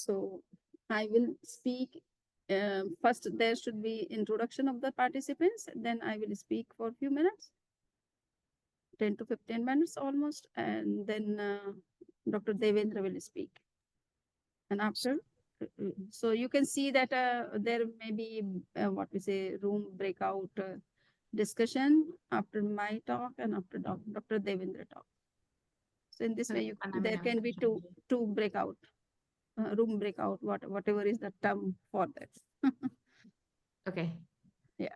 So I will speak. First, there should be introduction of the participants. Then I will speak for a few minutes, 10 to 15 minutes almost. And then Dr. Devendra will speak. And after, so you can see that there may be what we say room breakout discussion after my talk and after Dr. Devendra talk. So in this way, there can be two breakout, room breakout, whatever is the term for that. Okay. Yeah.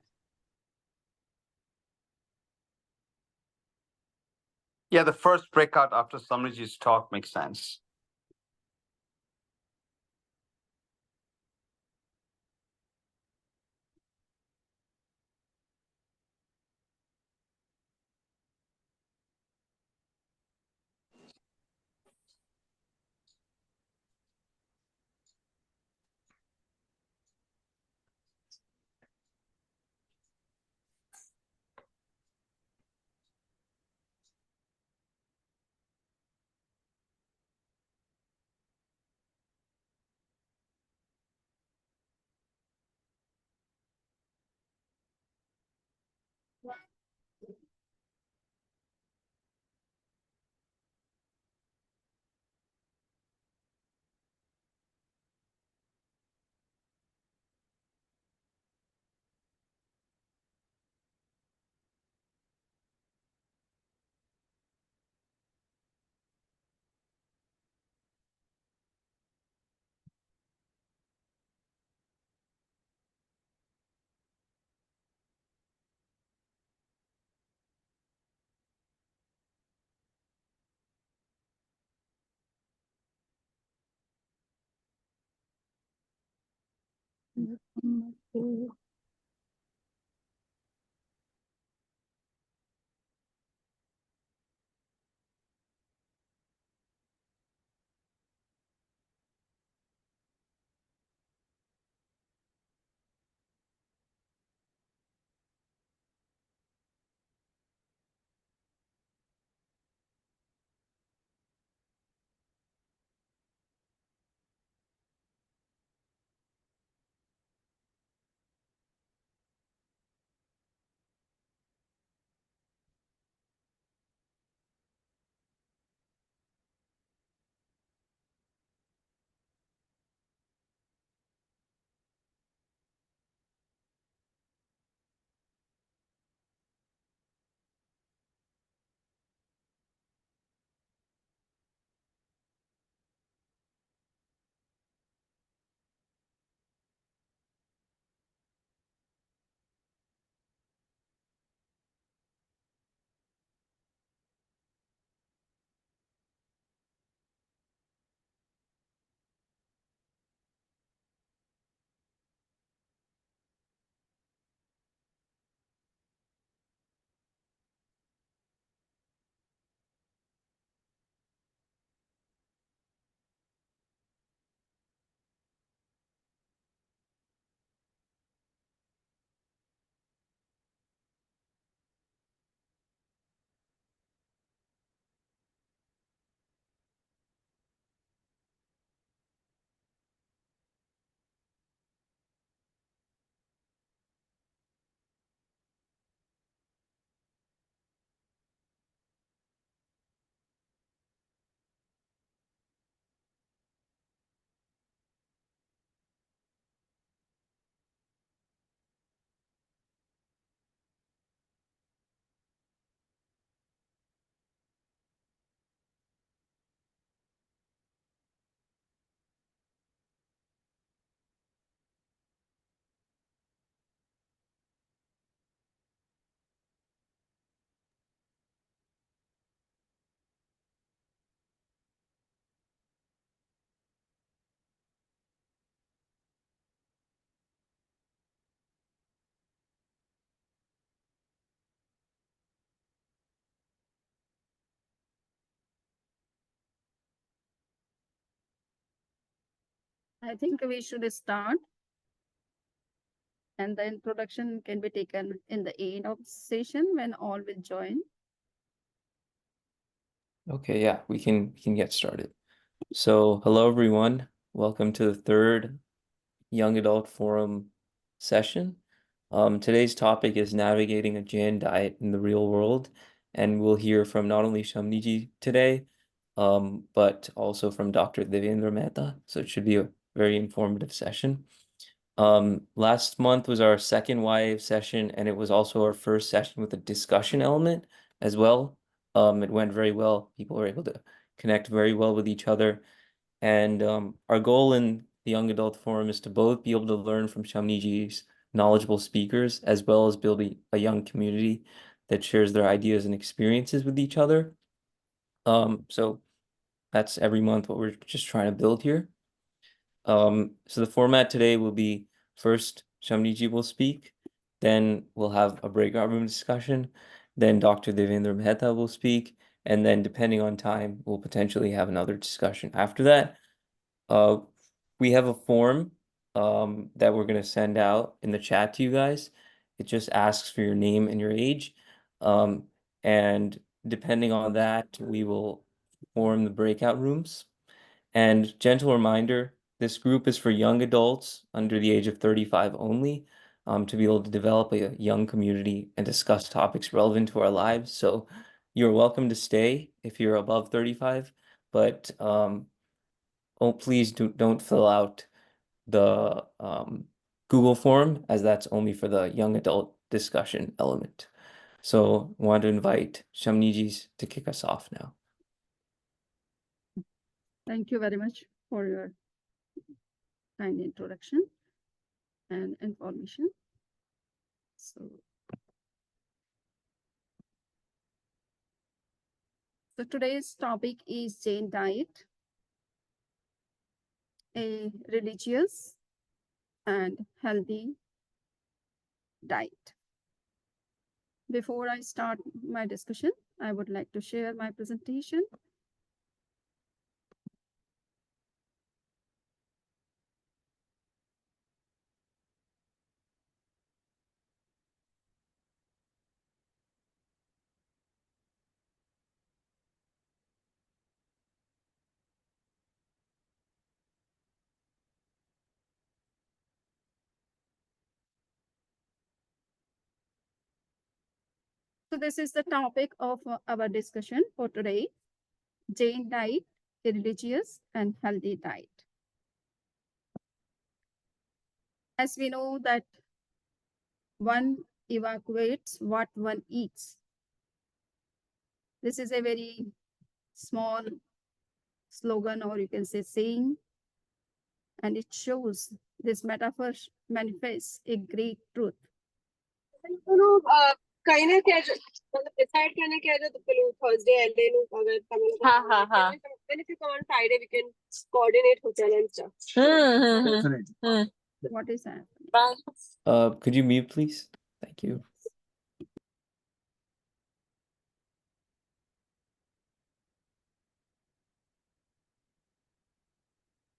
Yeah, the first breakout after Samriji's talk makes sense. I think we should start. And the introduction can be taken in the end of session when all will join. Okay, yeah, we can get started. So hello everyone. Welcome to the third Young Adult Forum session. Today's topic is navigating a Jain diet in the real world, and we'll hear from not only Shamniji today, but also from Dr. Devendra Mehta, so it should be a very informative session. Last month was our second YA session, and it was also our first session with a discussion element as well. It went very well. People were able to connect very well with each other. And our goal in the Young Adult Forum is to both be able to learn from Shamniji's knowledgeable speakers, as well as build a young community that shares their ideas and experiences with each other. So that's every month what we're just trying to build here. So the format today will be first Shamniji will speak, then we'll have a breakout room discussion, then Dr. Devendra Mehta will speak, and then depending on time, we'll potentially have another discussion after that. We have a form that we're going to send out in the chat to you guys. It just asks for your name and your age. And depending on that, we will form the breakout rooms. And gentle reminder, this group is for young adults under the age of 35 only, to be able to develop a young community and discuss topics relevant to our lives. So you're welcome to stay if you're above 35, but oh, please don't fill out the Google form, as that's only for the young adult discussion element. So I want to invite Shamnijis to kick us off now. Thank you very much for your kind introduction and information. So today's topic is Jain diet, a religious and healthy diet. Before I start my discussion, I would like to share my presentation. So this is the topic of our discussion for today, Jain diet, a religious and healthy diet. As we know that one evacuates what one eats. This is a very small slogan, or you can say saying, and it shows this metaphor manifests a great truth. कहने क्या मतलब decide करने क्या है तो पेलो Thursday LA नु अगर Tamil then if you come on Friday we can coordinate hotel and stuff. What is that? Could you mute, please? Thank you.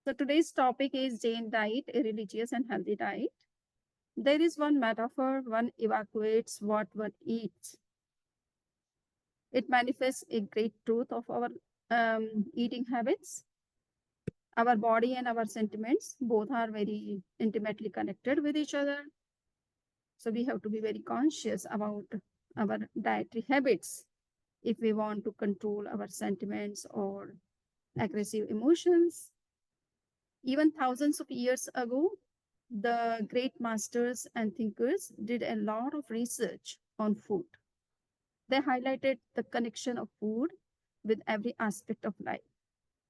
So today's topic is Jain diet, a religious and healthy diet. There is one metaphor, one evacuates what one eats. It manifests a great truth of our eating habits. Our body and our sentiments both are very intimately connected with each other. So we have to be very conscious about our dietary habits if we want to control our sentiments or aggressive emotions. Even thousands of years ago, the great masters and thinkers did a lot of research on food. They highlighted the connection of food with every aspect of life.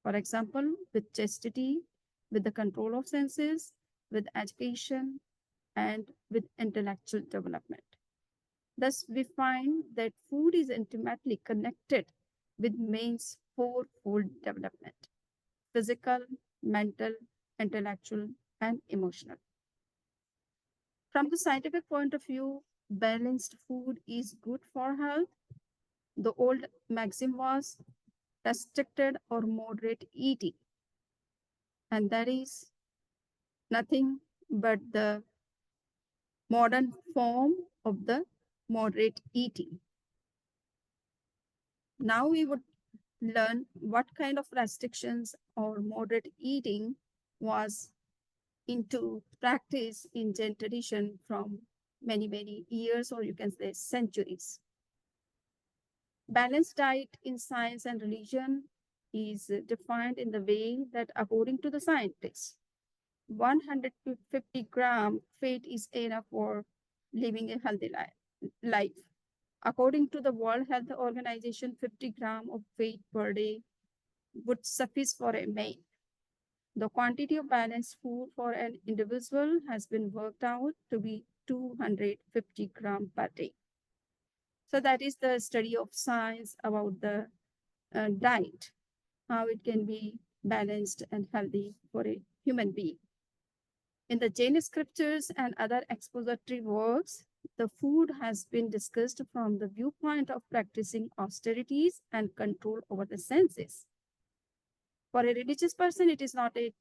For example, with chastity, with the control of senses, with education, and with intellectual development. Thus, we find that food is intimately connected with man's fourfold development: physical, mental, intellectual, and emotional. From the scientific point of view, balanced food is good for health. The old maxim was restricted or moderate eating, and that is nothing but the modern form of the moderate eating. Now we would learn what kind of restrictions or moderate eating was into practice in Jain tradition from many, many years, or you can say centuries. Balanced diet in science and religion is defined in the way that, according to the scientists, 150-gram fat is enough for living a healthy life. According to the World Health Organization, 50 grams of fat per day would suffice for a man. The quantity of balanced food for an individual has been worked out to be 250 grams per day. So that is the study of science about the diet, how it can be balanced and healthy for a human being. In the Jain scriptures and other expository works, the food has been discussed from the viewpoint of practicing austerities and control over the senses. For a religious person, it is not a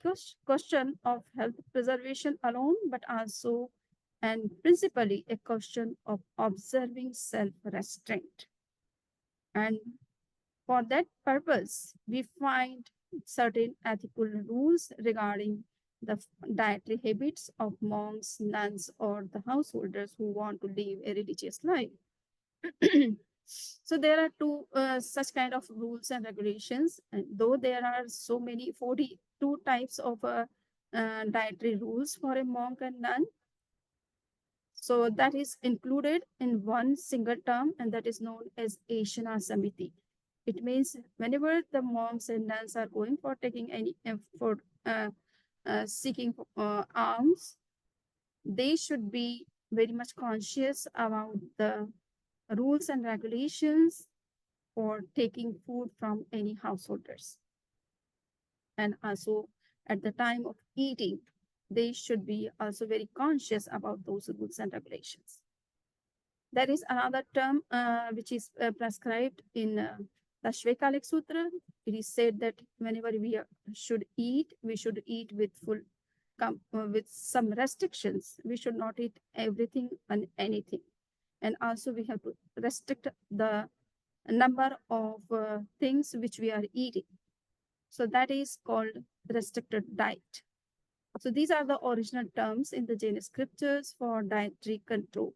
question of health preservation alone, but also and principally a question of observing self-restraint. And for that purpose, we find certain ethical rules regarding the dietary habits of monks, nuns, or the householders who want to live a religious life. So there are two such kind of rules and regulations, and though there are so many 42 types of dietary rules for a monk and nun. So that is included in one single term, and that is known as Ashana Samiti. It means whenever the monks and nuns are going for taking any for seeking alms, they should be very much conscious about the rules and regulations for taking food from any householders. And also at the time of eating, they should be also very conscious about those rules and regulations. There is another term which is prescribed in the Shvekalik Sutra. It is said that whenever we should eat with with some restrictions. We should not eat everything and anything. And also we have to restrict the number of things which we are eating. So that is called restricted diet. So these are the original terms in the Jain scriptures for dietary control.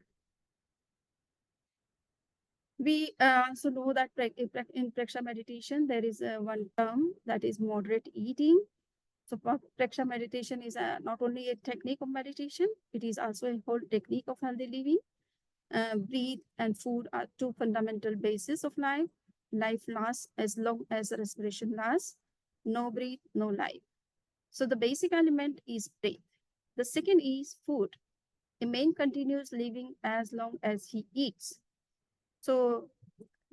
We also know that in Praksha meditation, there is one term that is moderate eating. So Praksha meditation is not only a technique of meditation, it is also a whole technique of healthy living. Breathe and food are two fundamental bases of life. Life lasts as long as respiration lasts. No breathe, no life. So the basic element is breath. The second is food. A man continues living as long as he eats. So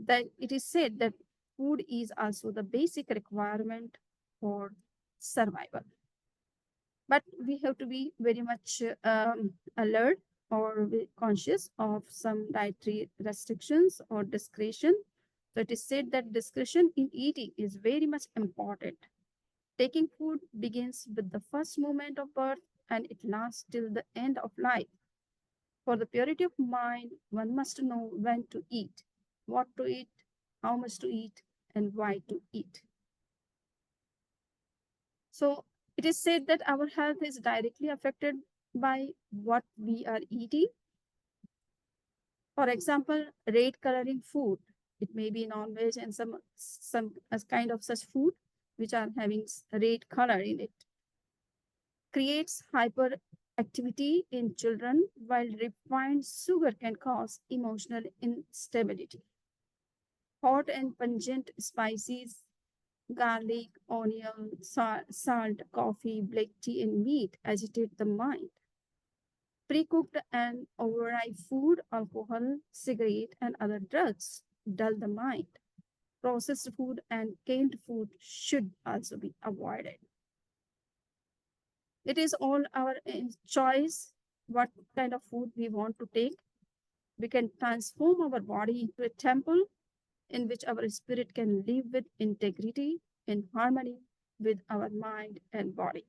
that it is said that food is also the basic requirement for survival. But we have to be very much alert or conscious of some dietary restrictions or discretion. So it is said that discretion in eating is very much important. Taking food begins with the first moment of birth and it lasts till the end of life. For the purity of mind, one must know when to eat, what to eat, how much to eat, and why to eat. So it is said that our health is directly affected by what we are eating. For example, red coloring food. It may be non-veg and some kind of such food which are having red color in it. Creates hyperactivity in children, while refined sugar can cause emotional instability. Hot and pungent spices, garlic, onion, salt, coffee, black tea, and meat agitate the mind. Pre-cooked and overripe food, alcohol, cigarette, and other drugs dull the mind. Processed food and canned food should also be avoided. It is all our choice what kind of food we want to take. We can transform our body into a temple in which our spirit can live with integrity in harmony with our mind and body.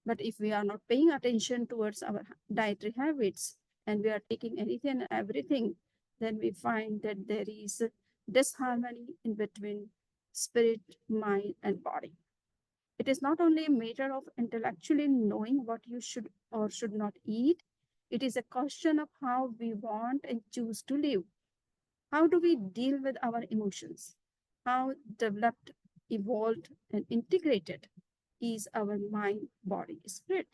But if we are not paying attention towards our dietary habits and we are taking anything and everything, then we find that there is disharmony in between spirit, mind, and body. It is not only a matter of intellectually knowing what you should or should not eat, it is a question of how we want and choose to live. How do we deal with our emotions? How developed, evolved, and integrated is our mind, body, spirit?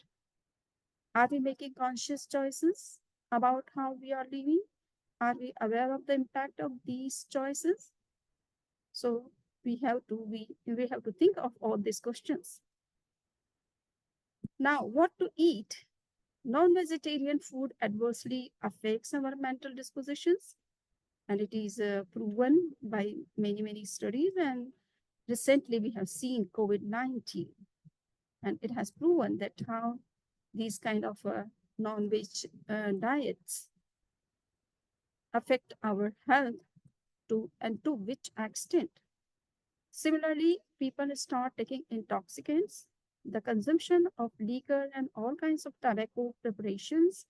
Are we making conscious choices about how we are living? Are we aware of the impact of these choices? So we have to think of all these questions. Now, what to eat? Non-vegetarian food adversely affects our mental dispositions, and it is proven by many studies. And recently, we have seen COVID-19, and it has proven that how these kind of non-veg diets affect our health to which extent. Similarly, people start taking intoxicants. The consumption of liquor and all kinds of tobacco preparations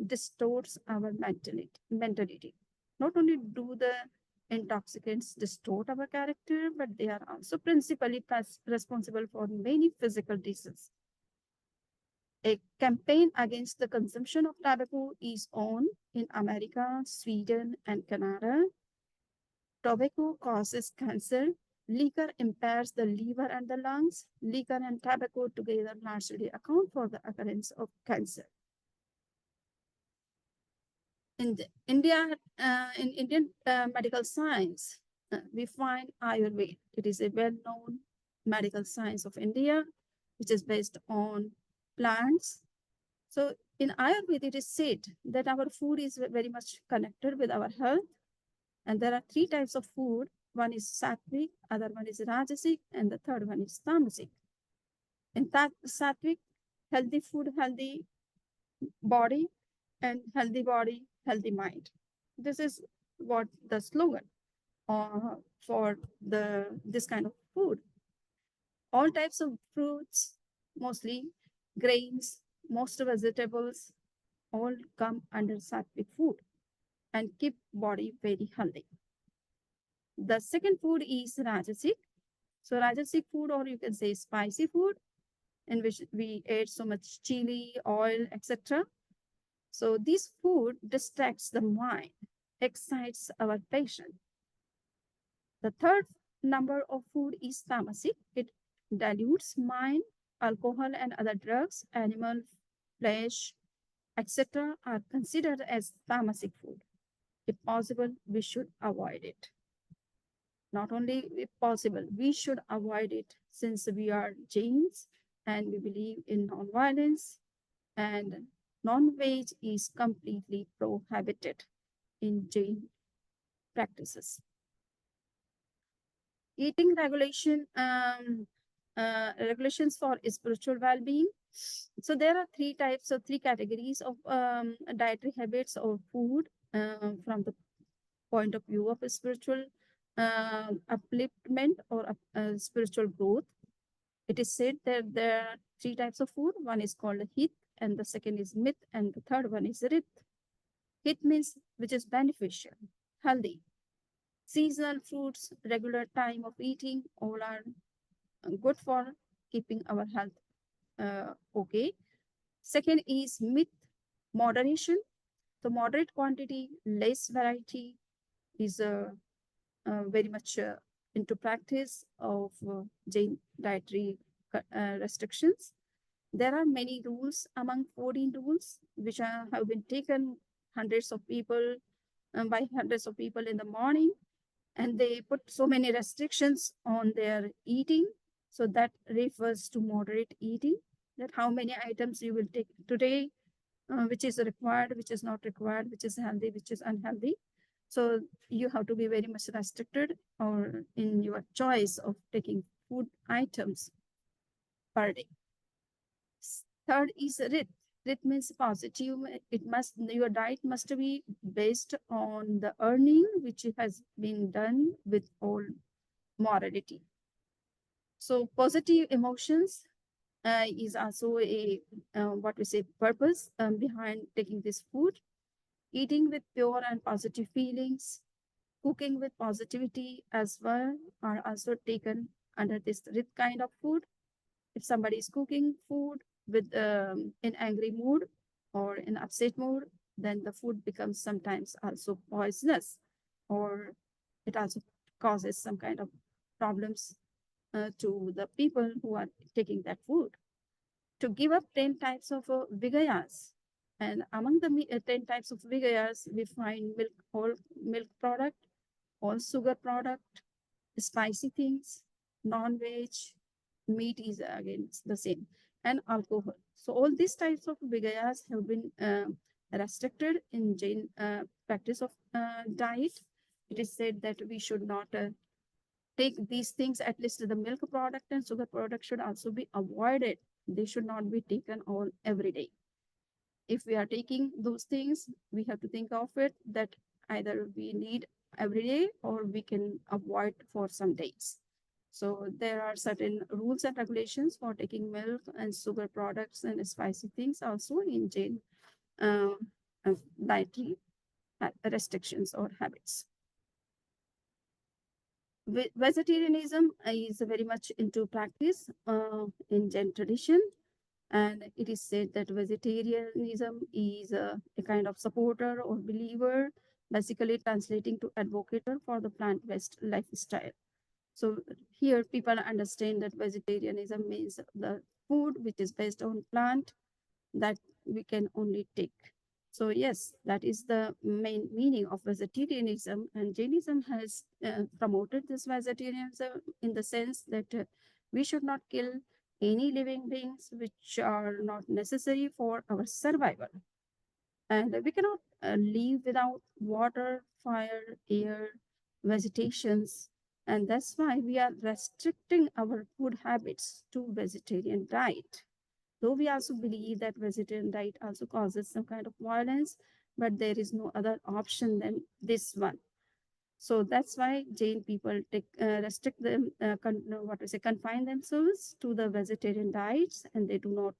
distorts our mentality. Not only do the intoxicants distort our character, but they are also principally responsible for many physical diseases. A campaign against the consumption of tobacco is on in America, Sweden, and Canada. Tobacco causes cancer. Liquor impairs the liver and the lungs. Liquor and tobacco together largely account for the occurrence of cancer. In Indian medical science, we find Ayurveda. It is a well-known medical science of India, which is based on plants. So in Ayurveda, it is said that our food is very much connected with our health. And there are three types of food. One is sattvic, other one is rajasic, and the third one is tamasic. In that sattvic, healthy food, healthy body, and healthy body, healthy mind. This is what the slogan for this kind of food. All types of fruits, mostly grains, most vegetables, all come under sattvic food and keep body very healthy. The second food is rajasic. So rajasic food, or you can say spicy food, in which we add so much chili, oil, etc. So this food distracts the mind, excites our passion. The third number of food is tamasic. It dilutes mind, alcohol and other drugs, animal flesh, etc. are considered as tamasic food. If possible, we should avoid it. Not only if possible, we should avoid it since we are Jains and we believe in non-violence, and non-veg is completely prohibited in Jain practices. Eating regulations for spiritual well-being. So there are three categories of dietary habits or food from the point of view of a spiritual upliftment or spiritual growth. It is said that there are three types of food. One is called hit, and the second is myth, and the third one is rit. Hit means which is beneficial, healthy. Seasonal fruits, regular time of eating, all are good for keeping our health okay. Second is myth, moderation. So moderate quantity, less variety is very much into practice of Jain dietary restrictions. There are many rules among 14 rules, which have been taken hundreds of people by hundreds of people in the morning, and they put so many restrictions on their eating. So that refers to moderate eating, that how many items you will take today, which is required, which is not required, which is healthy, which is unhealthy. So you have to be very much restricted or in your choice of taking food items per day. Third is rit. Rit means positive. Your diet must be based on the earning which has been done with all morality. So positive emotions is also a what we say purpose behind taking this food. Eating with pure and positive feelings, cooking with positivity as well are also taken under this rit kind of food. If somebody is cooking food with in angry mood or in upset mood, then the food becomes sometimes also poisonous, or it also causes some kind of problems to the people who are taking that food. To give up 10 types of vigayas. And among the 10 types of vigayas, we find milk, all milk product, all sugar product, spicy things, non-veg, meat is again the same, and alcohol. So all these types of vigayas have been restricted in Jain practice of diet. It is said that we should not take these things, at least the milk product and sugar product should also be avoided. They should not be taken all every day. If we are taking those things, we have to think of it that either we need every day or we can avoid for some days. So there are certain rules and regulations for taking milk and sugar products and spicy things also in Jain uh, dietary restrictions or habits. Vegetarianism is very much into practice in Jain tradition, and it is said that vegetarianism is a kind of supporter or believer, basically translating to advocator for the plant-based lifestyle. So here people understand that vegetarianism means the food which is based on plant that we can only take. So yes, that is the main meaning of vegetarianism, and Jainism has promoted this vegetarianism in the sense that we should not kill any living beings which are not necessary for our survival. And we cannot live without water, fire, air, vegetations. And that's why we are restricting our food habits to vegetarian diet. Though we also believe that vegetarian diet also causes some kind of violence, but there is no other option than this one. So that's why Jain people restrict them, confine themselves to the vegetarian diets, and they do not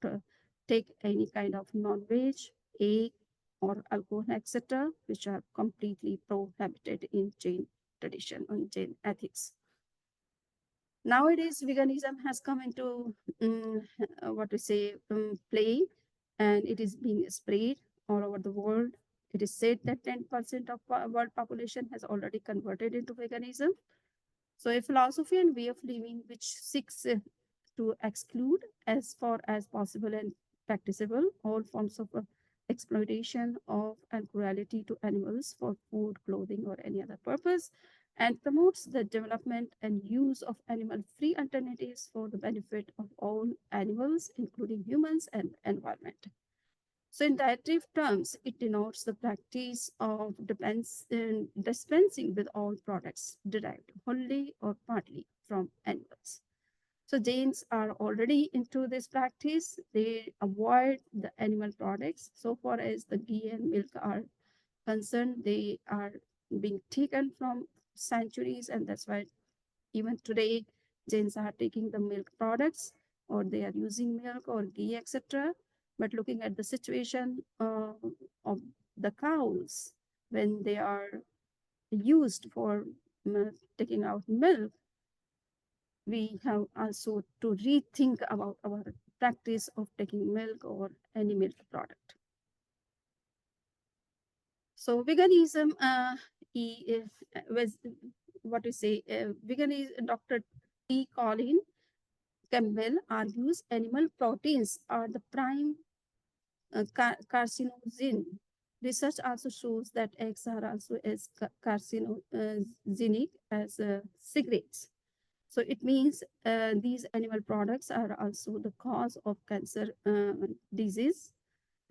take any kind of non-veg, egg, or alcohol, etc., which are completely prohibited in Jain tradition and Jain ethics. Nowadays, veganism has come into play, and it is being spread all over the world. It is said that 10% of world population has already converted into veganism. So a philosophy and way of living which seeks to exclude as far as possible and practicable all forms of exploitation of and cruelty to animals for food, clothing, or any other purpose, and promotes the development and use of animal-free alternatives for the benefit of all animals, including humans and environment. So in dietary terms, it denotes the practice of dispensing with all products derived wholly or partly from animals. So Jains are already into this practice. They avoid the animal products. So far as the ghee and milk are concerned, they are being taken from centuries, and that's why even today Jains are taking the milk products, or they are using milk or ghee, etc. But looking at the situation of the cows when they are used for taking out milk, we have also to rethink about our practice of taking milk or any milk product. So veganism was what we say. Veganism. Dr. T. Colin Campbell argues animal proteins are the prime carcinogen. Research also shows that eggs are also as carcinogenic as cigarettes. So it means these animal products are also the cause of cancer disease,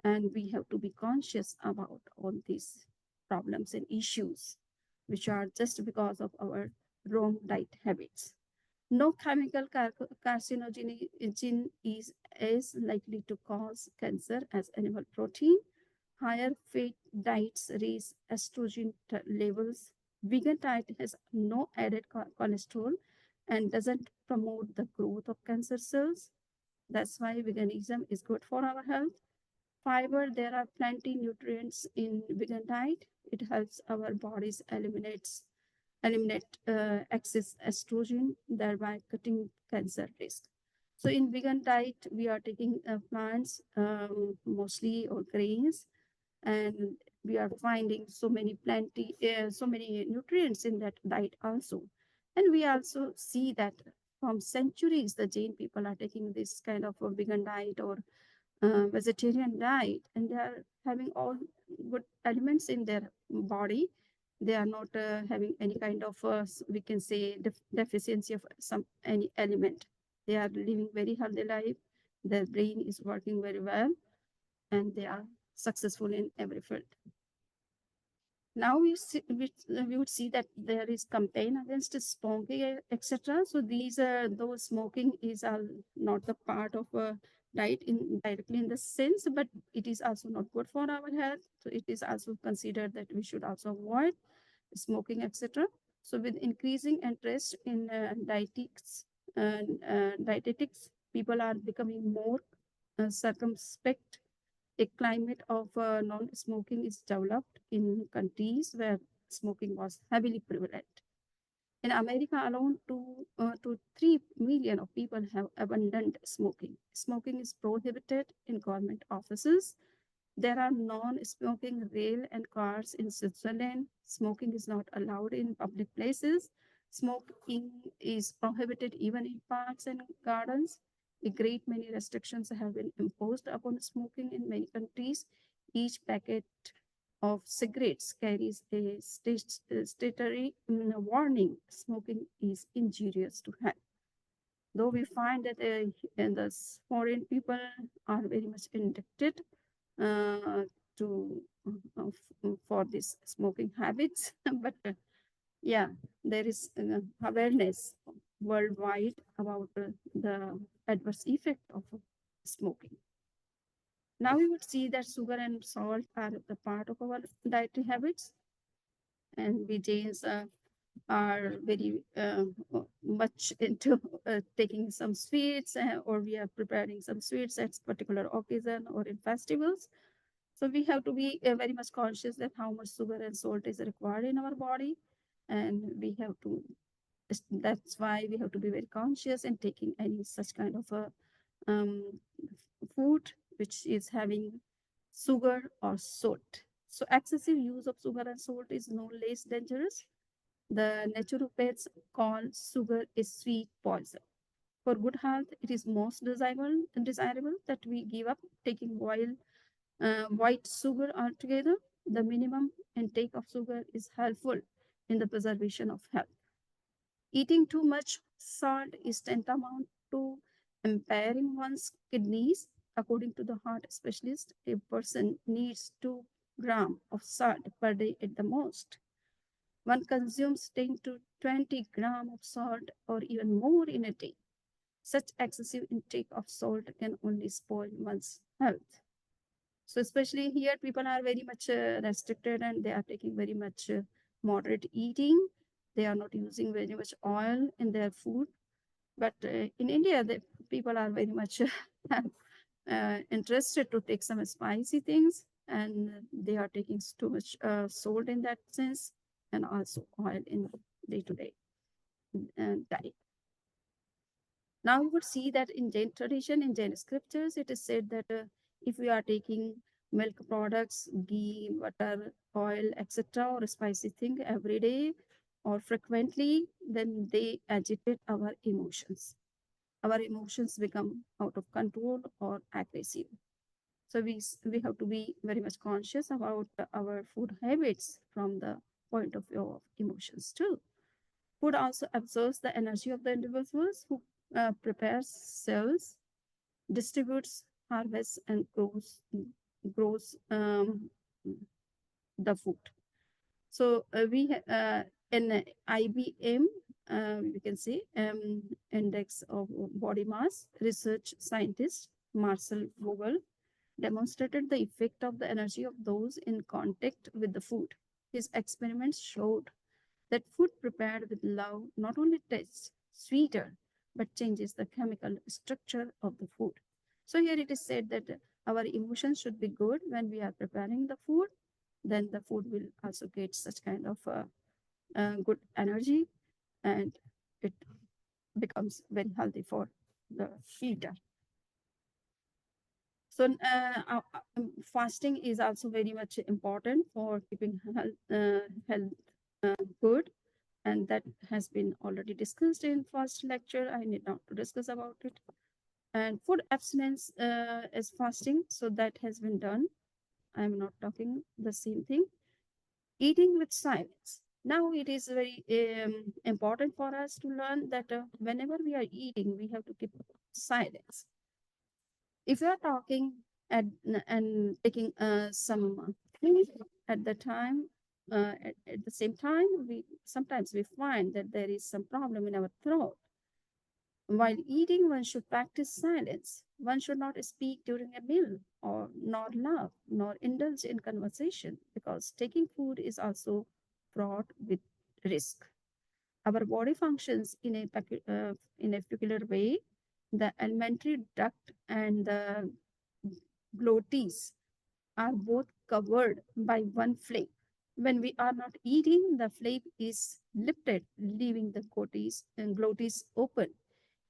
and we have to be conscious about all these problems and issues, which are just because of our wrong diet habits. No chemical carcinogen is as likely to cause cancer as animal protein. Higher fat diets raise estrogen levels. Vegan diet has no added cholesterol and doesn't promote the growth of cancer cells. That's why veganism is good for our health. Fiber, there are plenty nutrients in vegan diet. It helps our bodies eliminate excess estrogen, thereby cutting cancer risk. So in vegan diet, we are taking plants mostly or grains, and we are finding so many nutrients in that diet also. And we also see that from centuries, the Jain people are taking this kind of a vegan diet or vegetarian diet, and they are having all good elements in their body. They are not having any kind of we can say deficiency of some any element. They are living very healthy life. Their brain is working very well, and they are successful in every field. Now we would see that there is campaign against smoking, etc. So these are those smoking is not the part of a diet in directly in the sense, but it is also not good for our health. So it is also considered that we should also avoid smoking, etc. So with increasing interest in dietetics, people are becoming more circumspect. A climate of non-smoking is developed in countries where smoking was heavily prevalent. In America alone, 2 to 3 million of people have abandoned smoking. Smoking is prohibited in government offices. There are non-smoking rail and cars in Switzerland. Smoking is not allowed in public places. Smoking is prohibited even in parks and gardens. A great many restrictions have been imposed upon smoking in many countries. Each packet of cigarettes carries a statutory warning. Smoking is injurious to health. Though we find that the foreign people are very much addicted uh, to for this smoking habits, but yeah, there is awareness worldwide about the adverse effect of smoking. Now we would see that sugar and salt are the part of our dietary habits, and we Jains are very much into taking some sweets, or we are preparing some sweets at particular occasion or in festivals. So we have to be very much conscious that how much sugar and salt is required in our body, and we have to. That's why we have to be very conscious in taking any such kind of a um, food which is having sugar or salt. So excessive use of sugar and salt is no less dangerous. The naturopaths call sugar a sweet poison. For good health, it is most desirable that we give up taking white sugar altogether. The minimum intake of sugar is helpful in the preservation of health. Eating too much salt is tantamount to impairing one's kidneys. According to the heart specialist, a person needs 2 grams of salt per day at the most. One consumes 10 to 20 grams of salt or even more in a day. Such excessive intake of salt can only spoil one's health. So, especially here, people are very much restricted and they are taking very much moderate eating. They are not using very much oil in their food. But in India, the people are very much interested to take some spicy things, and they are taking too much salt in that sense, and also oil in day-to-day diet. Now we would see that in Jain tradition, in Jain scriptures, it is said that if we are taking milk products, ghee, butter, oil, etc., or spicy thing every day or frequently, then they agitate our emotions. Our emotions become out of control or aggressive. So we have to be very much conscious about our food habits from the point of view of emotions too. Food also absorbs the energy of the individuals who prepares, sells, distributes, harvests, and grows the food. So in IBM, we can say index of body mass, research scientist Marcel Vogel demonstrated the effect of the energy of those in contact with the food. His experiments showed that food prepared with love not only tastes sweeter, but changes the chemical structure of the food. So here it is said that our emotions should be good when we are preparing the food. Then the food will also get such kind of good energy, and it becomes very healthy for the eater. So fasting is also very much important for keeping health good, and that has been already discussed in first lecture. I need not to discuss about it. And food abstinence is fasting, so that has been done. I'm not talking the same thing. Eating with silence. Now it is very important for us to learn that whenever we are eating, we have to keep silence. If you are talking and taking some food at the time, at the same time, we sometimes we find that there is some problem in our throat. While eating, one should practice silence. One should not speak during a meal, or nor laugh, nor indulge in conversation, because taking food is also fraught with risk. Our body functions in a peculiar way. The alimentary duct and the glottis are both covered by one flap. When we are not eating, the flap is lifted, leaving the glottis open.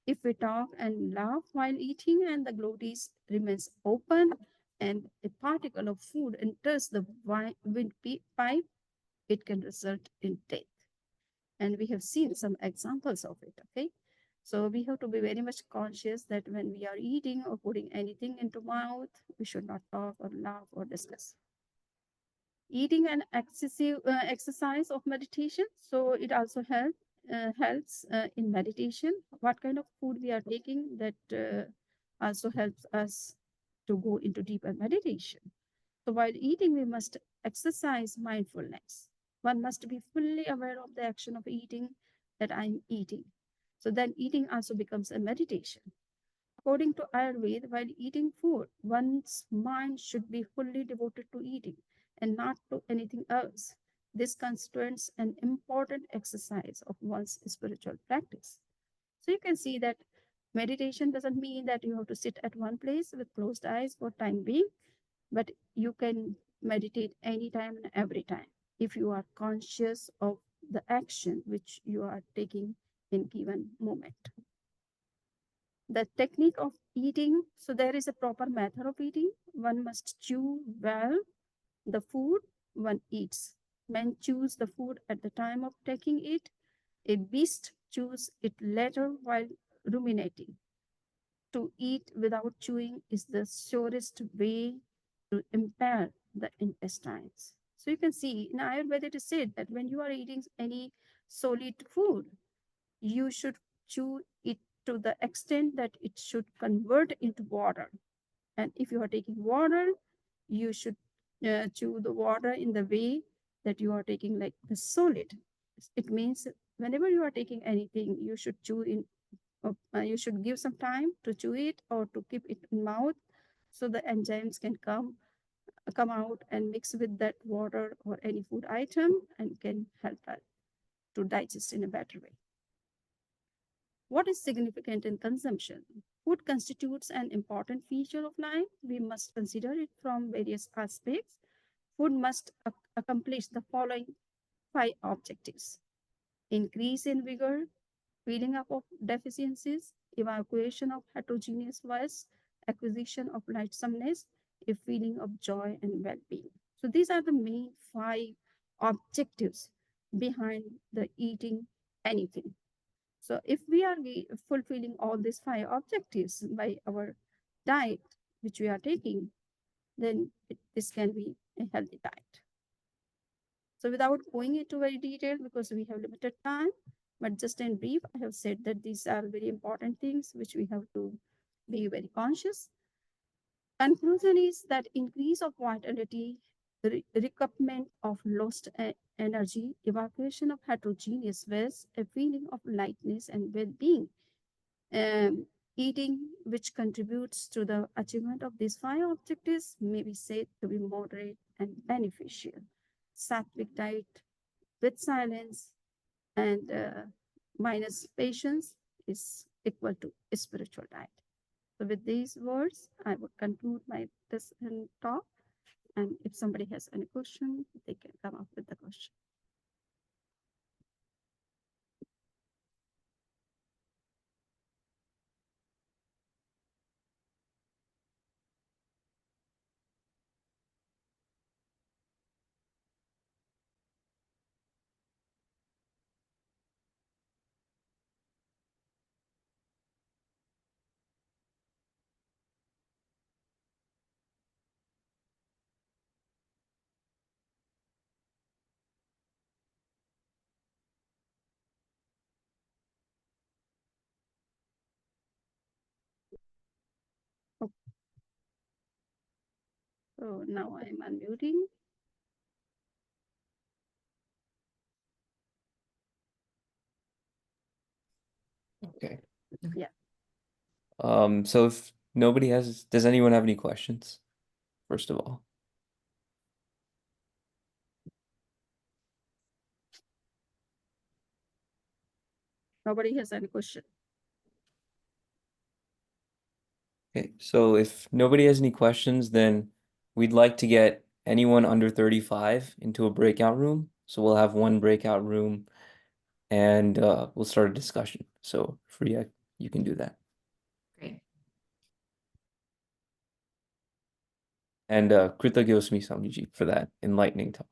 If we talk and laugh while eating and the glottis remains open and a particle of food enters the windpipe, it can result in death. And we have seen some examples of it, okay? So we have to be very much conscious that when we are eating or putting anything into mouth, we should not talk or laugh or discuss. Eating an excessive exercise of meditation, so it also helps in meditation. What kind of food we are taking, that also helps us to go into deeper meditation. So while eating, we must exercise mindfulness. One must be fully aware of the action of eating, that I'm eating. So then eating also becomes a meditation. According to Ayurveda, while eating food, one's mind should be fully devoted to eating and not to anything else. This constitutes an important exercise of one's spiritual practice. So you can see that meditation doesn't mean that you have to sit at one place with closed eyes for time being, but you can meditate anytime and every time if you are conscious of the action which you are taking in given moment. The technique of eating, so there is a proper method of eating. One must chew well the food one eats. Men choose the food at the time of taking it. A beast chews it later while ruminating. To eat without chewing is the surest way to impair the intestines. So you can see in Ayurveda it is said that when you are eating any solid food, you should chew it to the extent that it should convert into water. And if you are taking water, you should chew the water in the way that you are taking like the solid. It means whenever you are taking anything, you should chew in. You should give some time to chew it or to keep it in mouth, so the enzymes can come out and mix with that water or any food item and can help us to digest in a better way. What is significant in consumption? Food constitutes an important feature of life. We must consider it from various aspects. Food must accomplish the following 5 objectives: increase in vigor, filling up of deficiencies, evacuation of heterogeneous waste, acquisition of lightsomeness, a feeling of joy and well-being. So these are the main 5 objectives behind the eating anything. So if we are fulfilling all these 5 objectives by our diet, which we are taking, then this can be a healthy diet. So without going into very detail, because we have limited time, but just in brief, I have said that these are very important things which we have to be very conscious. Conclusion is that increase of vitality, recoupment of lost energy, evacuation of heterogeneous waste, a feeling of lightness and well-being. Eating which contributes to the achievement of these 5 objectives may be said to be moderate and beneficial. Sattvic diet with silence and minus patience is equal to a spiritual diet. So with these words, I would conclude my this talk. And if somebody has any question, they can come up with the question. So now I'm unmuting. Okay. Yeah. So if nobody has, does anyone have any questions? First of all. Nobody has any question. Okay, so if nobody has any questions, then we'd like to get anyone under 35 into a breakout room. So we'll have one breakout room and we'll start a discussion. So Priya, you can do that. Great. And Kritagosmi Samiji for that enlightening talk.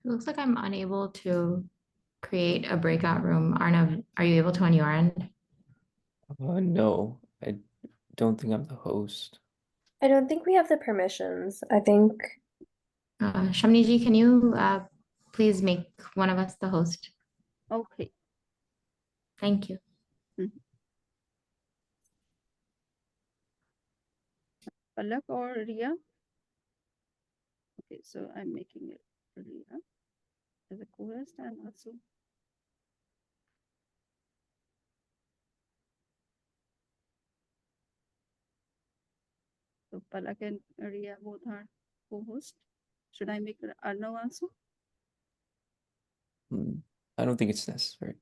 It looks like I'm unable to create a breakout room. Arnav, are you able to on your end? No, I don't think I'm the host. I don't think we have the permissions. I think Shamniji, can you please make one of us the host? Okay. Thank you. Palak or Ria? Okay, so I'm making it Ria as a co-host and also so Palak and Ria both are co-host. Should I make Arnav also? I don't think it's necessary.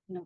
No.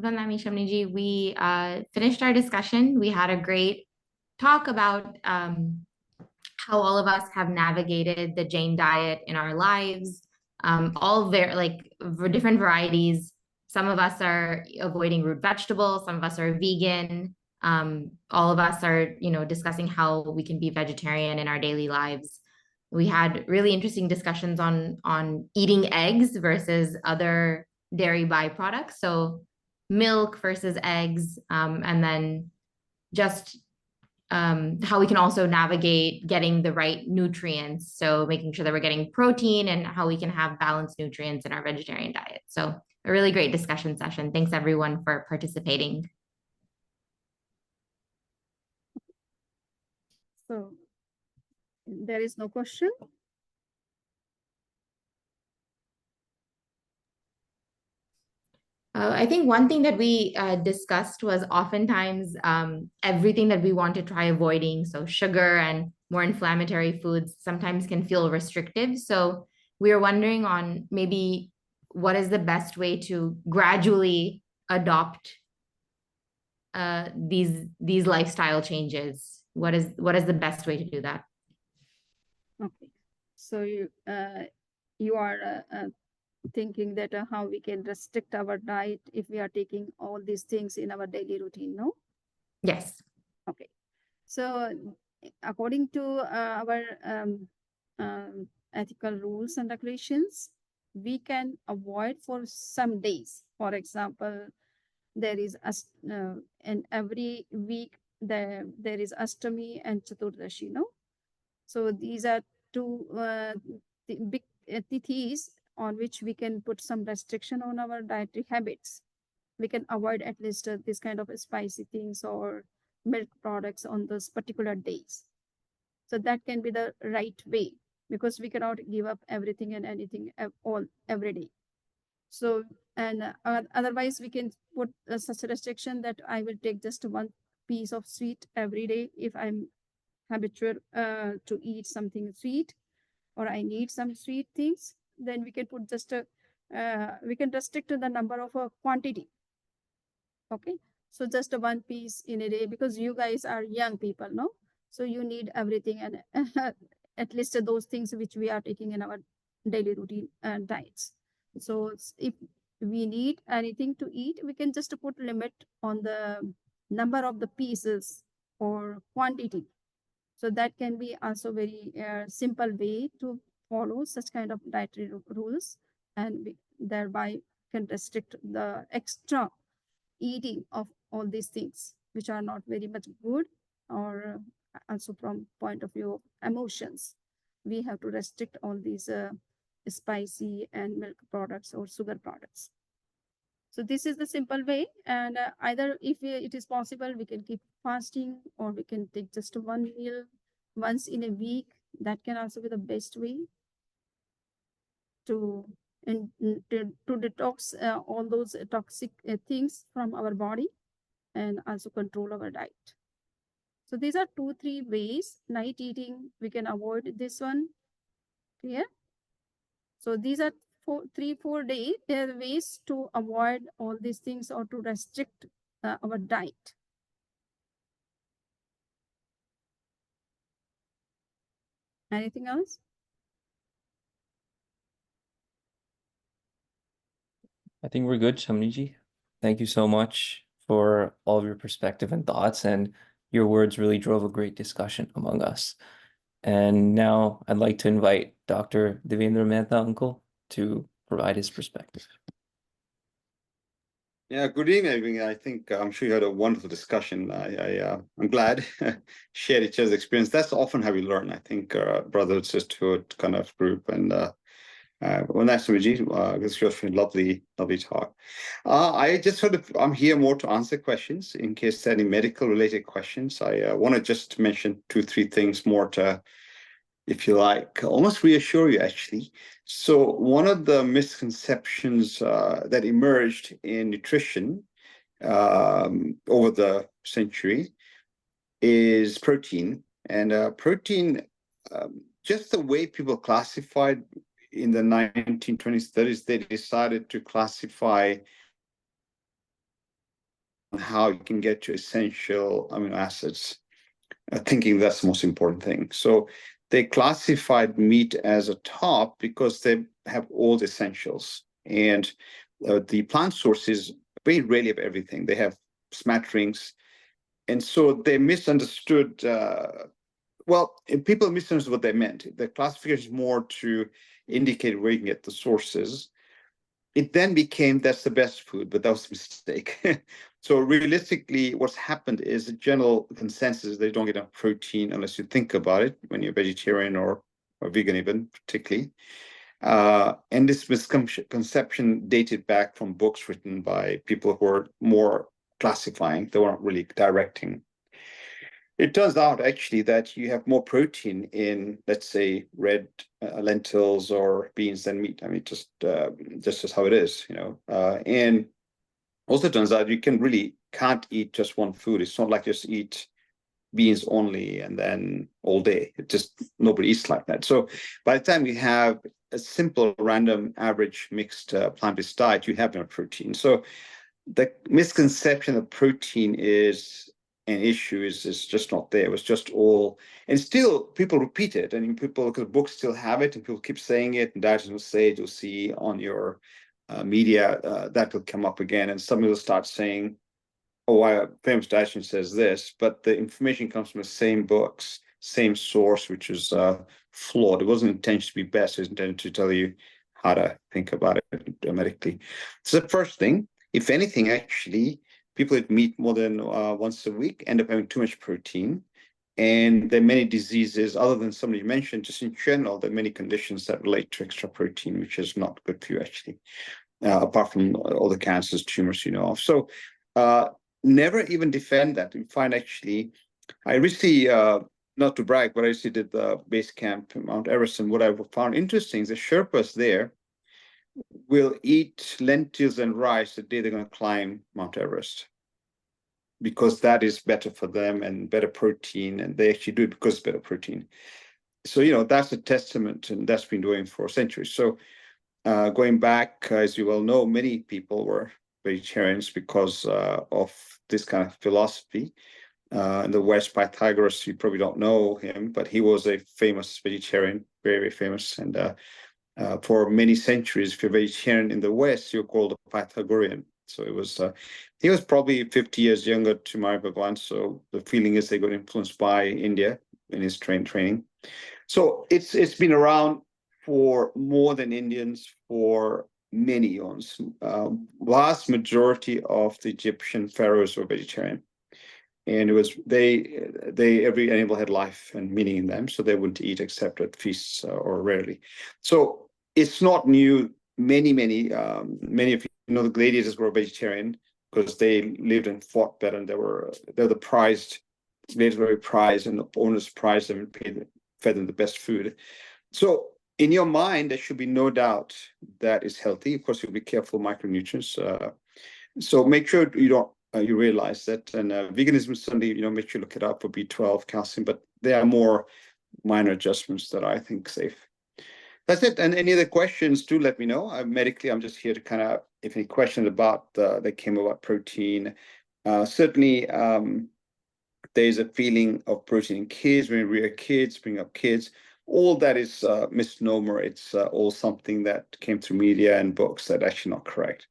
Vandami Shamniji, we finished our discussion. We had a great talk about how all of us have navigated the Jain diet in our lives, all different varieties. Some of us are avoiding root vegetables, some of us are vegan. All of us are, discussing how we can be vegetarian in our daily lives. We had really interesting discussions on eating eggs versus other dairy byproducts. So milk versus eggs, and then just how we can also navigate getting the right nutrients. So making sure that we're getting protein and how we can have balanced nutrients in our vegetarian diet. So a really great discussion session. Thanks everyone for participating. So there is no question. I think one thing that we discussed was oftentimes everything that we want to try avoiding. So sugar and more inflammatory foods sometimes can feel restrictive. So we are wondering on maybe what is the best way to gradually adopt these lifestyle changes. What is the best way to do that? Okay, so you are thinking that how we can restrict our diet if we are taking all these things in our daily routine, no? Yes. Okay, so according to our ethical rules and regulations, we can avoid for some days. For example, there is in every week there is Ashtami and Chaturdashi, no? So these are two big tithis on which we can put some restriction on our dietary habits. We can avoid at least this kind of spicy things or milk products on those particular days. So that can be the right way, because we cannot give up everything and anything all every day. So, and otherwise we can put such a restriction that I will take just one piece of sweet every day if I'm habitual to eat something sweet, or I need some sweet things. Then we can put just a we can restrict the number of a quantity. Okay, so just one piece in a day, because you guys are young people, no? So you need everything, and at least those things which we are taking in our daily routine diets. So if we need anything to eat, we can just put limit on the number of the pieces or quantity. So that can be also very simple way to follow such kind of dietary rules, and we thereby can restrict the extra eating of all these things which are not very much good, or also from point of view of emotions, we have to restrict all these spicy and milk products or sugar products. So this is the simple way, and either if it is possible, we can keep fasting, or we can take just one meal once in a week. That can also be the best way to detox all those toxic things from our body, and also control our diet. So these are 2-3 ways. Night eating, we can avoid this one. Clear? So these are 3-4 days. There are ways to avoid all these things or to restrict our diet. Anything else? I think we're good, Shamniji. Thank you so much for all of your perspective and thoughts, and your words really drove a great discussion among us. And now I'd like to invite Dr. Devendra Mehta, uncle, to provide his perspective. Yeah, good evening. I think I'm sure you had a wonderful discussion. I'm glad share each other's experience. That's often how we learn. I think brother sisterhood kind of group, and well, nice to meet you. This was a lovely talk. I just I'm here more to answer questions in case there are any medical related questions. I want to just mention 2-3 things more to, if you like, almost reassure you actually. So one of the misconceptions that emerged in nutrition over the century is protein. And protein, just the way people classified in the 1920s, 30s, they decided to classify how you can get to essential amino acids, thinking that's the most important thing. So they classified meat as a top because they have all the essentials. And the plant sources very rarely have everything. They have smatterings. And so they misunderstood, people misunderstood what they meant. The classification is more to indicate where you can get the sources. It then became that's the best food, but that was a mistake. So realistically, what's happened is a general consensus they don't get enough protein unless you think about it when you're vegetarian or vegan even, particularly. And this misconception dated back from books written by people who were more classifying, they weren't really directing. It turns out actually that you have more protein in, let's say, red lentils or beans than meat. I mean, just how it is, and also turns out you can't eat just one food. It's not like just eat beans only and then all day. It just nobody eats like that. So by the time you have a simple, random, average mixed plant-based diet, you have no protein. So the misconception of protein is an issue is just not there. It was just all, and still people repeat it, and people look at the books still have it, and people keep saying it, and dietitians will say it. You'll see on your media that will come up again, and some will start saying, "Oh, a famous dietitian says this," but the information comes from the same books, same source, which is flawed. It wasn't intended to be best. It was intended to tell you how to think about it medically. So the first thing. If anything, actually, people that eat more than once a week end up having too much protein. And there are many diseases, other than some you mentioned, just in general, there are many conditions that relate to extra protein, which is not good for you, actually, apart from all the cancers, tumors, So never even defend that. You find actually, I recently, not to brag, but I recently did the base camp in Mount Everest, and what I found interesting is the Sherpas there will eat lentils and rice the day they're going to climb Mount Everest, because that is better for them and better protein, and they actually do it because it's better protein. So, that's a testament, and that's been doing for centuries. So going back, as you well know, many people were vegetarians because of this kind of philosophy. In the West, Pythagoras, you probably don't know him, but he was a famous vegetarian, very, very famous, and for many centuries, if you're vegetarian in the West, you're called a Pythagorean. So he was probably 50 years younger to Maria Bhagwan. So the feeling is they got influenced by India in his training. So it's been around for more than Indians for many eons. Vast majority of the Egyptian pharaohs were vegetarian. And it was every animal had life and meaning in them, so they wouldn't eat except at feasts or rarely. So it's not new. Many of the gladiators were vegetarian because they lived and fought better, and they're the prized. Gladiators were very prized, and the owners prized them and fed them the best food. So in your mind, there should be no doubt that it's healthy. Of course, you'll be careful of micronutrients. So make sure you realize that, and veganism is certainly, make sure you look it up for B12, calcium, but there are more minor adjustments that I think safe. That's it. And any other questions, do let me know. Medically, I'm just here to kind of, if any questions about that came about protein. Certainly, there's a feeling of protein in kids, when you rear kids, bring up kids. All that is misnomer. It's all something that came through media and books that are actually not correct.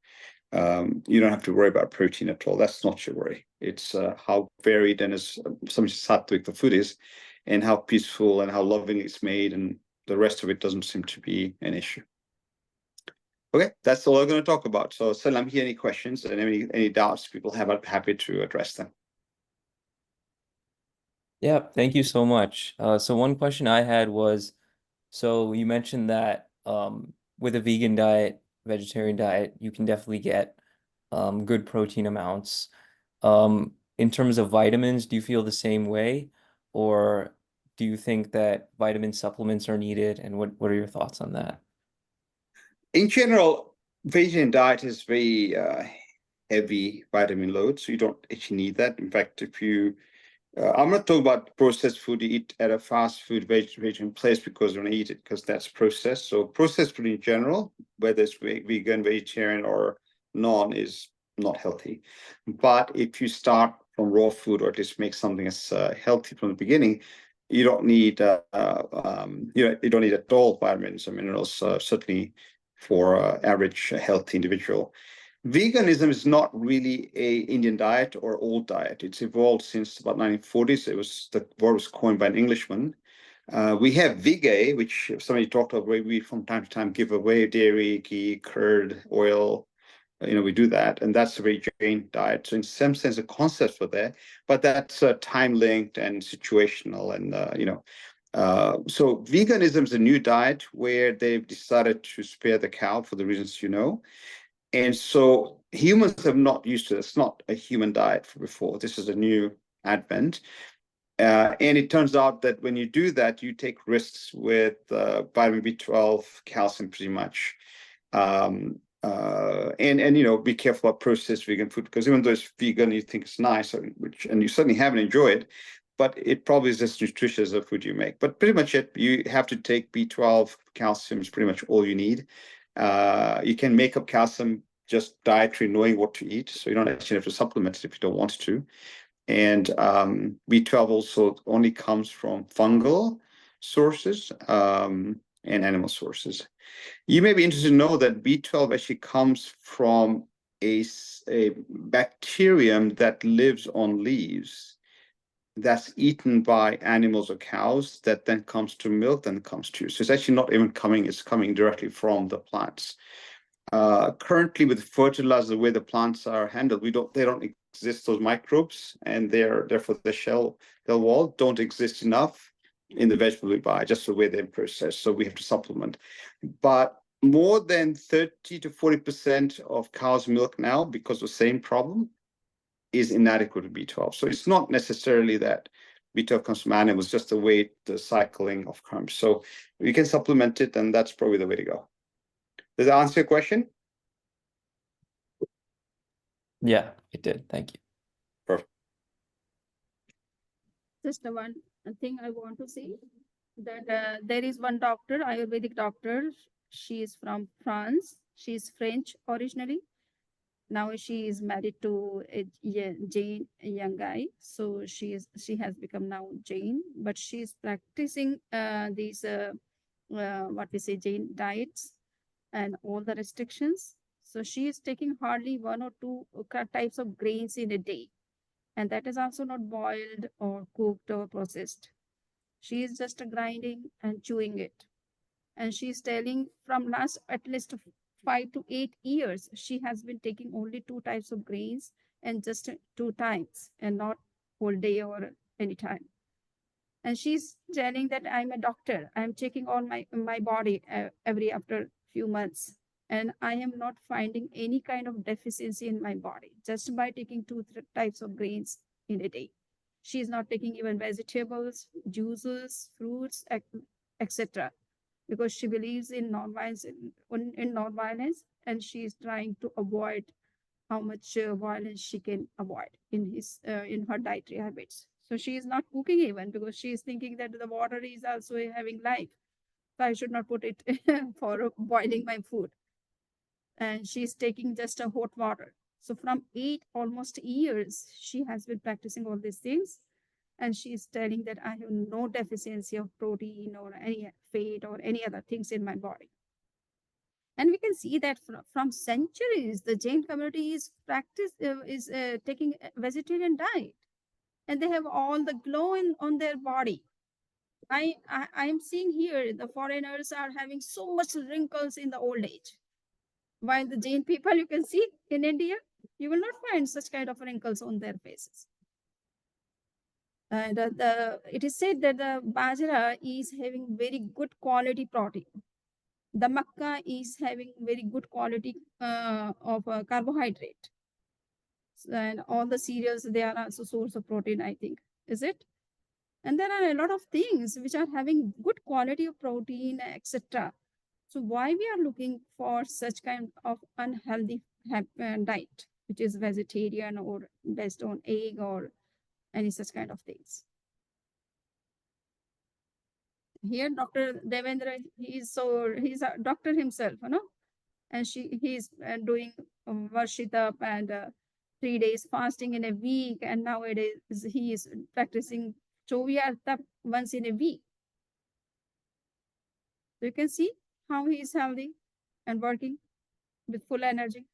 You don't have to worry about protein at all. That's not your worry. It's how varied and as so much sattvic the food is, and how peaceful and how loving it's made, and the rest of it doesn't seem to be an issue. Okay, that's all I'm going to talk about. So, Salam, here any questions and any doubts people have, I'm happy to address them. Yeah, thank you so much. So one question I had was, so you mentioned that with a vegan diet, vegetarian diet, you can definitely get good protein amounts. In terms of vitamins, do you feel the same way? Or do you think that vitamin supplements are needed? And what are your thoughts on that? In general, vegetarian diet is very heavy vitamin load, so you don't actually need that. In fact, if you I'm not talking about processed food you eat at a fast food vegetarian place because you want to eat it because that's processed. So processed food in general, whether it's vegan, vegetarian, or non, is not healthy. But if you start from raw food, or at least make something as healthy from the beginning, you don't need you don't need at all vitamins and minerals, certainly for average healthy individual. Veganism is not really a Indian diet or old diet. It's evolved since about 1940s. The word was coined by an Englishman. We have veggie, which somebody talked about, where we from time to time give away dairy, ghee, curd, oil. We do that, and that's a very Jain diet. So in some sense, the concepts were there, but that's time linked and situational, and so veganism is a new diet where they've decided to spare the cow for the reasons you know. And so humans have not used to this. It's not a human diet before. This is a new advent. And it turns out that when you do that, you take risks with vitamin B12, calcium, pretty much. And be careful about processed vegan food, because even though it's vegan, you think it's nice, and you certainly haven't enjoyed, but it probably is as nutritious as the food you make. But pretty much you have to take B12, calcium is pretty much all you need. You can make up calcium just dietary, knowing what to eat. So you don't actually have to supplement it if you don't want to. And B12 also only comes from fungal sources and animal sources. You may be interested to know that B12 actually comes from a bacterium that lives on leaves, that's eaten by animals or cows, that then comes to milk, then comes to you. So it's actually not even coming, it's coming directly from the plants. Currently with fertilizer, the way the plants are handled, they don't exist, those microbes, and therefore the wall don't exist enough in the vegetable we buy, just the way they're processed. So we have to supplement. But more than 30 to 40% of cow's milk now, because of the same problem, is inadequate to B12. So it's not necessarily that B12 comes from animals, just the cycling of carbs. So we can supplement it, and that's probably the way to go. Does that answer your question? Yeah, it did. Thank you. Perfect. Just one thing I want to say, that there is one doctor, Ayurvedic doctor. She is from France. She is French originally. Now she is married to a Jain young guy. So she has become now Jain, but she is practicing these what we say Jain diets and all the restrictions. So she is taking hardly 1 or 2 types of grains in a day. And that is also not boiled or cooked or processed. She is just grinding and chewing it. And she is telling from last at least 5 to 8 years, she has been taking only 2 types of grains and just 2 times and not whole day or any time. And she's telling that I'm a doctor. I'm checking all my body every after few months. And I am not finding any kind of deficiency in my body just by taking 2 types of grains in a day. She is not taking even vegetables, juices, fruits, etc. Because she believes in non-violence, in non-violence, and she is trying to avoid how much violence she can avoid in her dietary habits. So she is not cooking even, because she is thinking that the water is also having life. So I should not put it for boiling my food. And she's taking just a hot water. So from 8 almost years, she has been practicing all these things. And she's telling that I have no deficiency of protein or any fat or any other things in my body. And we can see that from centuries, the Jain community is taking a vegetarian diet, and they have all the glow on their body. I am seeing here the foreigners are having so much wrinkles in the old age, while the Jain people, you can see in India, you will not find such kind of wrinkles on their faces. And it is said that the bajra is having very good quality protein. The makkah is having very good quality of carbohydrate. And all the cereals, they are also source of protein, I think. Is it? And there are a lot of things which are having good quality of protein, etc. So why we are looking for such kind of unhealthy diet, which is vegetarian or based on egg or any such kind of things? Here, Dr. Devendra, he's a doctor himself, you know. and he's doing Varshita and 3 days fasting in a week, and nowadays he is practicing Chovya Tap once in a week. So you can see how he is healthy and working with full energy.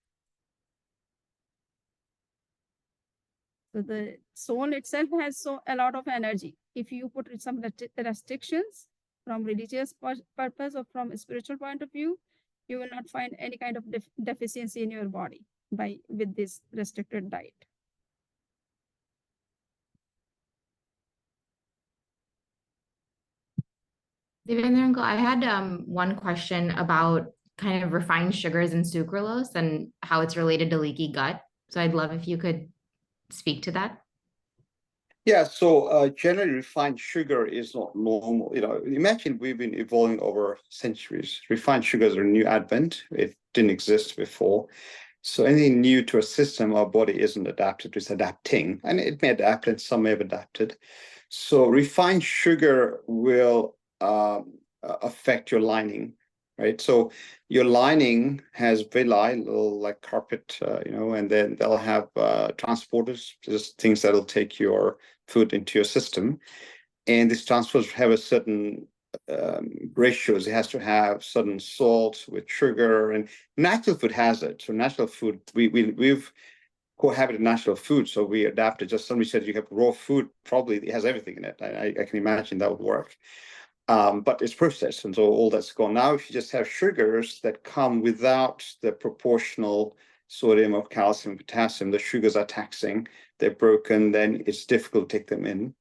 So the soul itself has a lot of energy. If you put some restrictions from religious purpose or from a spiritual point of view, you will not find any kind of deficiency in your body with this restricted diet. Devendra Uncle, I had one question about kind of refined sugars and sucralose and how it's related to leaky gut. So I'd love if you could speak to that. Yeah, so generally refined sugar is not normal. Imagine we've been evolving over centuries. Refined sugars are a new advent. It didn't exist before. So anything new to a system, our body isn't adapted to, it's adapting. And it may adapt and some may have adapted. So refined sugar will affect your lining, right? So your lining has villi, little like carpet, and then they'll have transporters, just things that'll take your food into your system. And these transporters have a certain ratios. It has to have certain salt with sugar, and natural food has it. So natural food, we've cohabited natural food, so we adapted. Just somebody said you have raw food, probably it has everything in it. I can imagine that would work. But it's processed, and so all that's gone. Now, if you just have sugars that come without the proportional sodium or calcium, potassium, the sugars are taxing, they're broken, then it's difficult to take them in,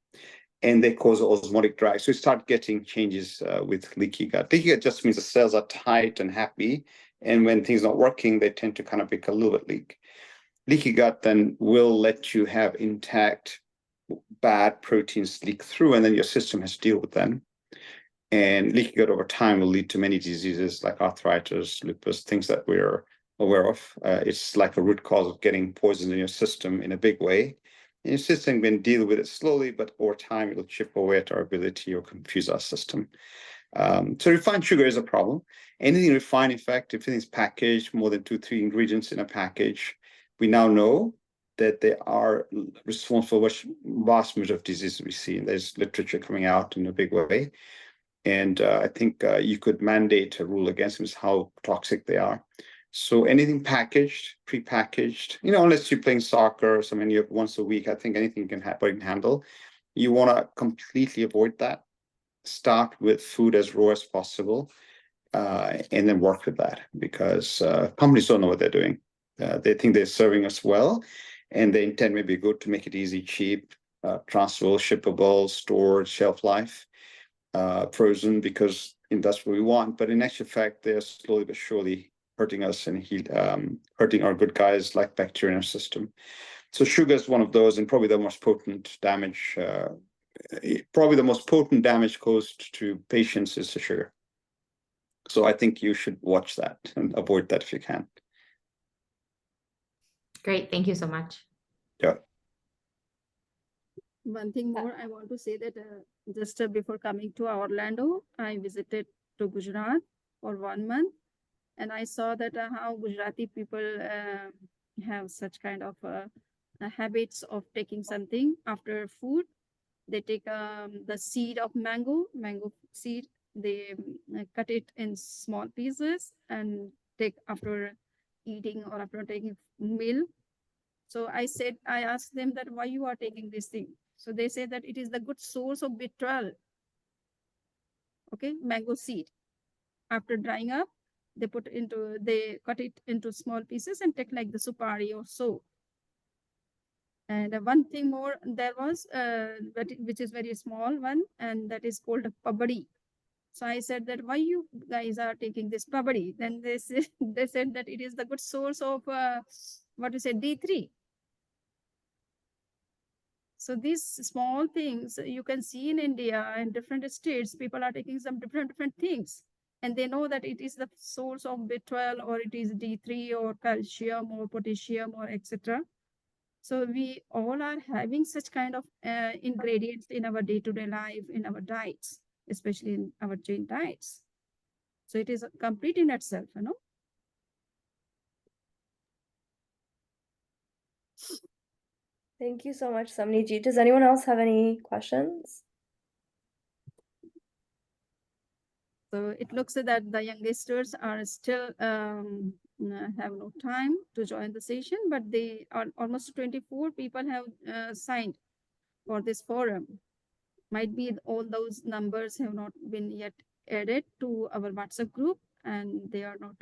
and they cause osmotic drag. So you start getting changes with leaky gut. Leaky gut just means the cells are tight and happy, and when things are not working, they tend to kind of make a little bit leak. Leaky gut then will let you have intact bad proteins leak through, and then your system has to deal with them. And leaky gut over time will lead to many diseases like arthritis, lupus, things that we're aware of. It's like a root cause of getting poison in your system in a big way. And your system can deal with it slowly, but over time it'll chip away at our ability or confuse our system. So refined sugar is a problem. Anything refined, in fact, if anything's packaged, more than 2-3 ingredients in a package, we now know that they are responsible for vast majority of diseases we see. And there's literature coming out in a big way. And I think you could mandate a rule against them, is how toxic they are. So anything packaged, prepackaged, unless you're playing soccer or something, you have once a week, I think anything you can handle. You want to completely avoid that. Start with food as raw as possible, and then work with that, because companies don't know what they're doing. They think they're serving us well, and the intent may be good to make it easy, cheap, transferable, shippable, stored, shelf life. Frozen, because that's what we want. But in actual fact, they're slowly but surely hurting us and hurting our good guys like bacteria in our system. So sugar is one of those, and probably the most potent damage. Probably the most potent damage caused to patients is the sugar. So I think you should watch that and avoid that if you can. Great, thank you so much. Yeah. One thing more, I want to say that just before coming to Orlando, I visited to Gujarat for 1 month, and I saw that how Gujarati people have such kind of habits of taking something after food. They take the seed of mango seed, they cut it in small pieces and take after eating or after taking meal. So I asked them that why you are taking this thing. So they say that it is the good source of B12. Okay, mango seed. After drying up, they cut it into small pieces and take like the supari or so. And one thing more, there was which is very small one, and that is called a pabadi. So I said that why you guys are taking this pabadi? Then they said that it is the good source of D3. So these small things you can see in India and different states, people are taking some different things, and they know that it is the source of B12 or it is D3 or calcium or potassium or etc. So we all are having such kind of ingredients in our day-to-day life, in our diets, especially in our Jain diets. So it is complete in itself, Thank you so much, Samniji. Does anyone else have any questions? So it looks that the youngsters are still have no time to join the session, but they are almost 24 people have signed for this forum. Might be all those numbers have not been yet added to our WhatsApp group and they are not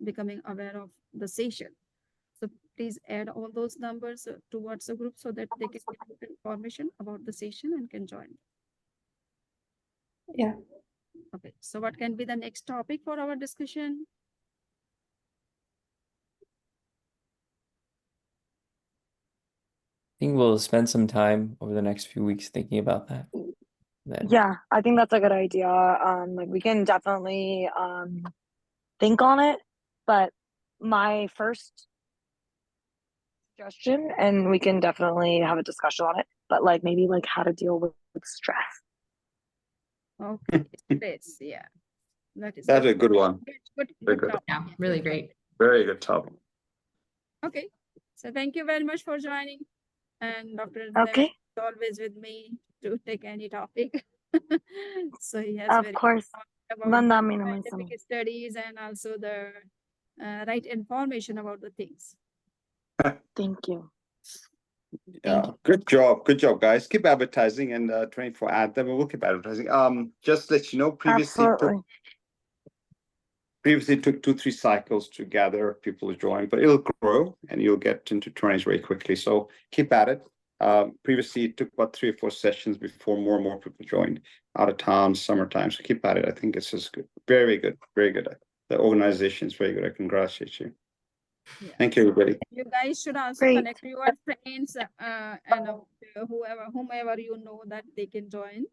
becoming aware of the session. So please add all those numbers to WhatsApp group so that they can get information about the session and can join. Yeah. Okay, so what can be the next topic for our discussion? I think we'll spend some time over the next few weeks thinking about that. Then Yeah, I think that's a good idea. Like we can definitely think on it, but my first suggestion, and we can definitely have a discussion on it, but like maybe like how to deal with stress. Okay, stress, yeah. That is That's a good one. Good, Very good good. topic. Yeah, really great. Very good topic. Okay, so thank you very much for joining. And Dr. Okay, Dev is always with me to take any topic. So he has of very course. about Mandami naman sa scientific studies and also the right information about the things. Thank you. Yeah, good job, guys. Keep advertising and 24 ad them. We'll keep advertising. Just let you know, Absolutely. previously took 2-3 cycles to gather people to join, but it'll grow and you'll get into 20s very quickly. So keep at it. Previously it took about 3 or 4 sessions before more and more people joined out of town, summertime. So keep at it. I think it's just good. Very good, very good. The organization is very good. I congratulate you. Yeah. Thank you, everybody. You guys should also Great. connect your friends and whomever you know that they can join.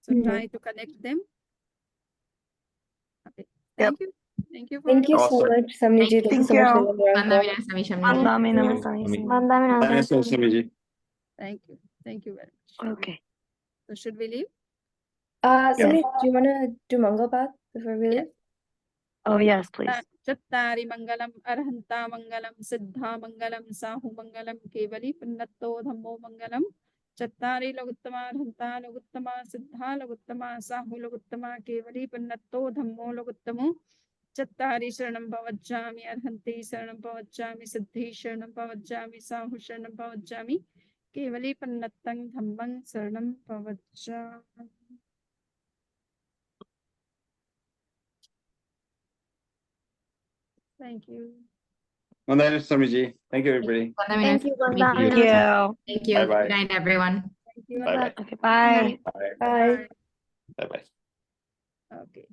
So try to connect them. Okay. Yep. Thank you. Thank you for Thank you so Awesome. much, Samniji. Thank you Thank so much, you. Devendra. Mandami naman sa Thanks, Samiji. Thank you. Thank you very much. Okay. So should we leave? Samniji, do you want to do Mangal Path before we leave? Oh yes, please. Chattari mangalam arhanta mangalam siddha mangalam sahu mangalam kevali punnatto dhammo mangalam chattari laguttama arhanta laguttama siddha laguttama sahu laguttama kevali punnatto dhammo laguttamo chattari sharanam pavajjami arhanti sharanam pavajjami siddhi sharanam pavajjami sahu sharanam pavajjami kevali punnattam dhammam sharanam pavajjami. Thank you. Mandana Samiji. Thank you, everybody. Thank you, Thank Mandami. you. Thank you. Bye-bye. Good night, everyone. Thank you. Bye-bye. Okay, bye. Bye. Bye. Bye-bye. Okay.